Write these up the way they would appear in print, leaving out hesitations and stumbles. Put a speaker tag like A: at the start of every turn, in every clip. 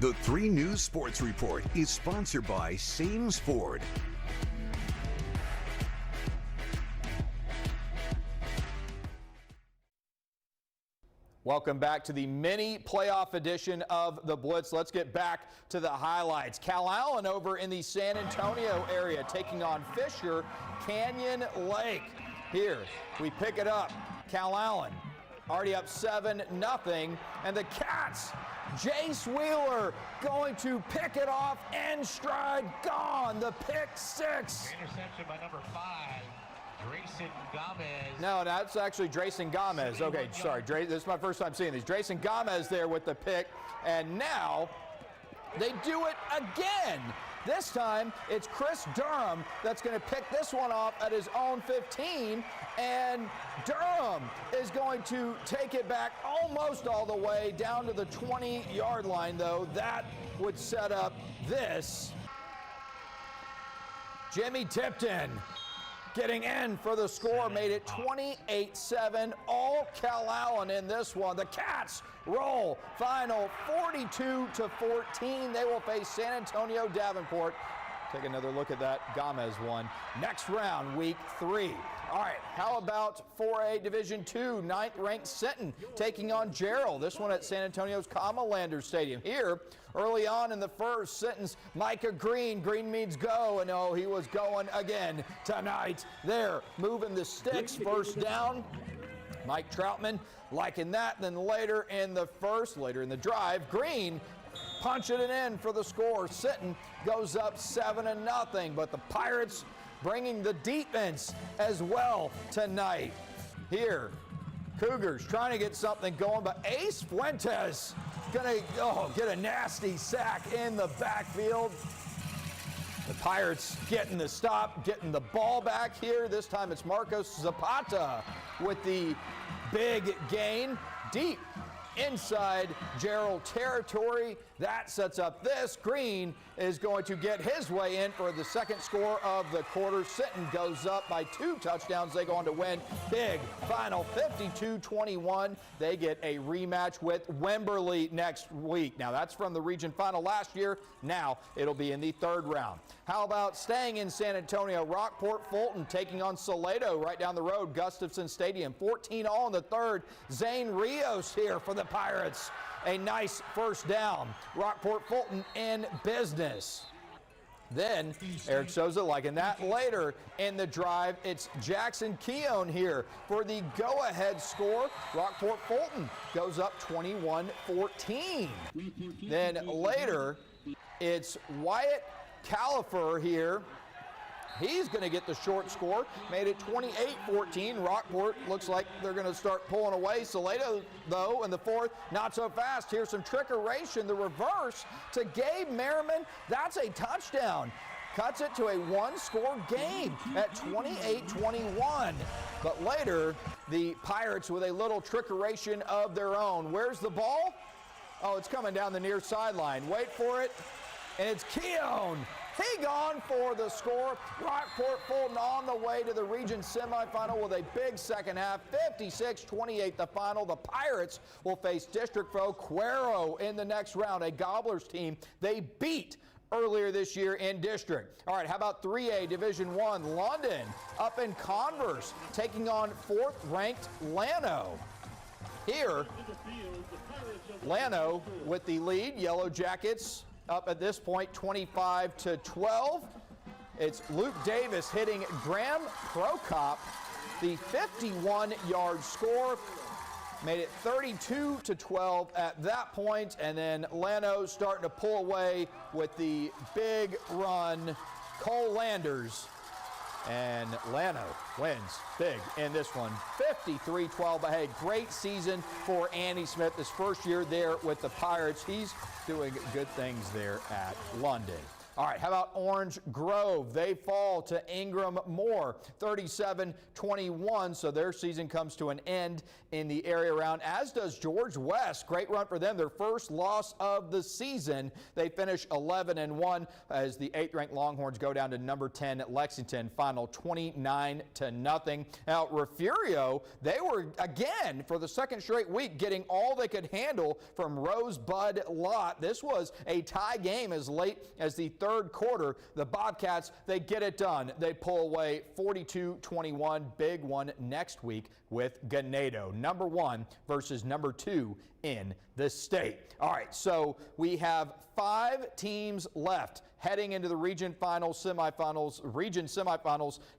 A: The 3 News Sports Report is sponsored by Sames Ford.
B: Welcome back to the mini playoff edition of the Blitz. Let's get back to the highlights. Calallen over in the San Antonio area taking on Fisher Canyon Lake. Here we pick it up. Calallen already up 7-0, and the Cats, Jace Wheeler going to pick it off and stride, gone, the pick 6.
C: Interception by number 5. Drayson Gomez.
B: No, that's actually Drayson Gomez. Okay, sorry. This is my first time seeing these. Drayson Gomez there with the pick, and now they do it again. This time, it's Chris Durham that's going to pick this one off at his own 15, and Durham is going to take it back almost all the way down to the 20-yard line, though. That would set up this. Jimmy Tipton getting in for the score, made it 28-7, all Calallen in this one. The Cats roll, final 42-14. They will face San Antonio Davenport. Take another look at that Gomez one. Next round, week 3. All right, how about 4A Division II, 9th-ranked Sinton taking on Jarrell. This one at San Antonio's Calallen Stadium. Here, early on in the first, Sinton's Micah Green. Green means go, and oh, he was going again tonight. There, moving the sticks, first down. Mike Troutman liking that. Then later in the drive, Green punching it in for the score. Sinton goes up 7-0, but the Pirates bringing the defense as well tonight. Here, Cougars trying to get something going, but Ace Fuentes gonna get a nasty sack in the backfield. The Pirates getting the stop, getting the ball back here. This time it's Marcos Zapata with the big gain deep inside Jarrell territory. That sets up this. Green is going to get his way in for the second score of the quarter. Sinton goes up by 2 touchdowns. They go on to win big, final 52-21. They get a rematch with Wimberley next week. Now that's from the region final last year. Now it'll be in the 3rd round. How about staying in San Antonio? Rockport-Fulton taking on Salado right down the road, Gustafson Stadium. 14-all in the 3rd. Zane Rios here for the Pirates. A nice first down. Rockport-Fulton in business. Then Eric Souza liking that. Later in the drive, it's Jackson Keown here for the go-ahead score. Rockport-Fulton goes up 21-14. Then later, it's Wyatt Califer here. He's going to get the short score. Made it 28-14. Rockport looks like they're going to start pulling away. Salado, though, in the 4th, not so fast. Here's some trickeration. The reverse to Gabe Merriman. That's a touchdown. Cuts it to a 1-score game at 28-21. But later, the Pirates with a little trickeration of their own. Where's the ball? Oh, it's coming down the near sideline. Wait for it. And it's Keown. He gone for the score. Rockport-Fulton on the way to the region semifinal with a big second half. 56-28 the final. The Pirates will face district foe Cuero in the next round, a Gobblers team they beat earlier this year in district. All right, how about 3A Division I? London up in Converse taking on 4th-ranked Llano. Here, Llano with the lead. Yellow Jackets up at this point 25-12. It's Luke Davis hitting Graham Prokop. The 51-yard score made it 32-12 at that point, and then Llano starting to pull away with the big run. Cole Landers, and Llano wins big in this one, 53-12. But hey, great season for Andy Smith, his first year there with the Pirates. He's doing good things there at London. All right, how about Orange Grove? They fall to Ingram Moore, 37-21, so their season comes to an end in the area round, as does George West. Great run for them, their first loss of the season. They finish 11-1 as the 8th-ranked Longhorns go down to number 10 at Lexington, final 29-0. Now, Refugio, they were, again, for the second straight week, getting all they could handle from Rosebud Lot. This was a tie game as late as the third quarter. The Bobcats, they get it done. They pull away 42-21. Big one next week with Llano, number 1 versus number 2 in the state. All right, so we have 5 teams left heading into the region semifinals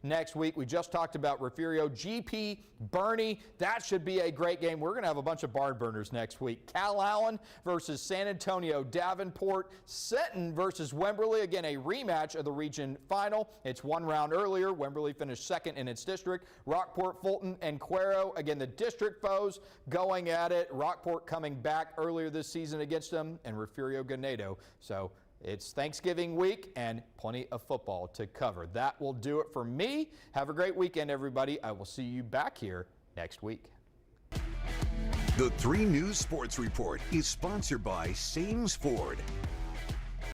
B: next week. We just talked about Refugio, GP, Bernie. That should be a great game. We're going to have a bunch of barn burners next week. Calallen versus San Antonio, Davenport, Sinton versus Wimberley. Again, a rematch of the region final. It's one round earlier. Wimberley finished second in its district. Rockport-Fulton and Cuero, again, the district foes going at it. Rockport coming back earlier this season against them, and Refugio Llano. So it's Thanksgiving week and plenty of football to cover. That will do it for me. Have a great weekend, everybody. I will see you back here next week.
A: The 3 News Sports Report is sponsored by Sames Ford.